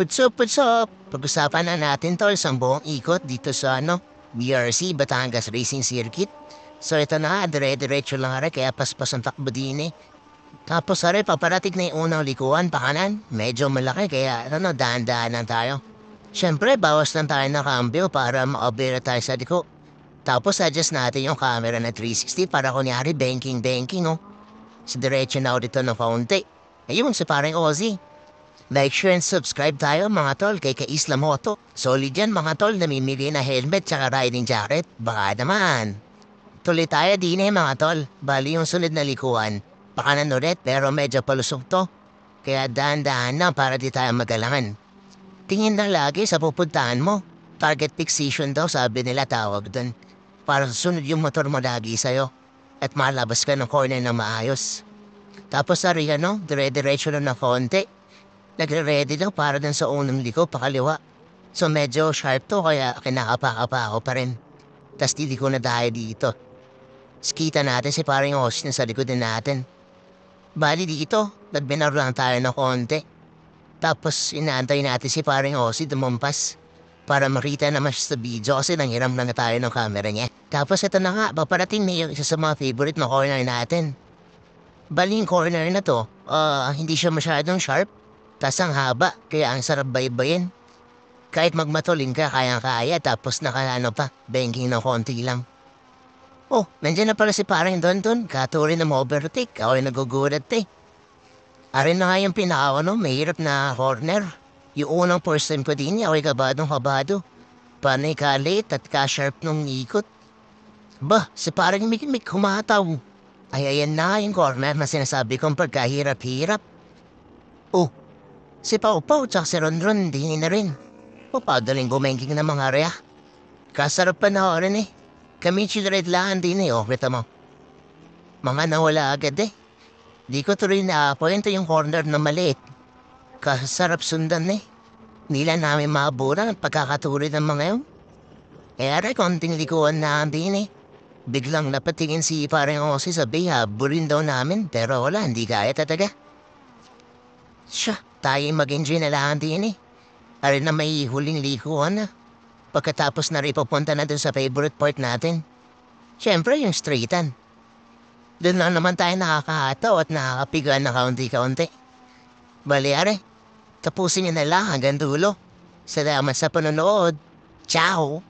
What's up? Pag-usapan na natin tol sa buong ikot dito sa BRC, Batangas Racing Circuit. So ito na, dire-diretso lang are, kaya paspas ang takbo din eh. Tapos are, paparating na yung unang likuan, pakanan. Medyo malaki, kaya dahan-dahan lang tayo. Siyempre, bawas lang tayo ng cambio para makabira tayo sa liko. Tapos adjust natin yung camera na 360 para kunyari banking oh. Sa diretso na ako dito ng kaunti. Ayun, si parang Ozzy. Like, share, and subscribe tayo mga tol kay Isla Moto. Solid yan mga tol, namimili na helmet tsaka riding jacket. Baka naman. Tuloy tayo din mga tol. Bali yung sunod na likuan. Pakanan ulit pero medyo palusog to. Kaya dahan-dahan na para di tayo magalangan. Tingin na lagi sa pupuntahan mo. Target fixation daw sabi nila tawag dun. Para sunod yung motor mo lagi sa'yo. At malabas ka ng corner na maayos. Tapos ari dire-diretso na konti. Nagre-ready daw para dun sa unang liko pakaliwa. So medyo sharp to kaya kinakapa-kapa ako pa rin. Tas di ko na dahil dito. Skita natin si paring Austin sa likod din natin. Bali dito, nagbinar lang tayo ng konti. Tapos inaantay natin si paring Austin dumampas. Para makita naman siya sa video kasi nanghiram lang tayo ng camera niya. Tapos ito na nga, paparating na yung isa sa mga favorite na corner natin. Bali yung corner na to, hindi siya masyadong sharp. Tas ang haba, kaya ang sarap baybayin. Kahit magmatulin ka, kayang-kaya, tapos pa, banking ng konti lang. Oh, nandiyan na pala si parang Don, katuri na ma-overtake, ako'y nagugulat eh. Arin na nga yung mahirap na corner. Yung unang first time ko din, ako'y kabadong-kabado. Panay ka-late at ka-sharp nung ikot. Bah, si parang mikimik humataw. Ay, ayan na yung corner na sinasabi kong pagkahirap-hirap. Oh, si Pau Pau tsaka si Ronron din na rin. Papadaling bumengking ng mga area. Kasarap pa na rin eh. Kami chidredlaan din eh, kita mo. Mga nawala agad eh. Di ko tuloy na pointo yung corner na maliit. Kasarap sundan eh. Nila namin maburan ang pagkakatuloy ng mga yun. Kaya rin konting likuan na din eh. Biglang napatingin si parang Ozzy sabi habulin daw namin pero wala, hindi kaya talaga. Siya, tayo mag-enjoy na lang din eh. Arin na may huling likuan na. Pagkatapos na rin pupunta na dun sa favorite part natin. Siyempre yung straightan. Doon lang naman tayo nakakahataw at nakakapigan na kaunti-kaunti. Bali are, tapusin nyo na lang hanggang dulo. Salamat sa panonood. Ciao!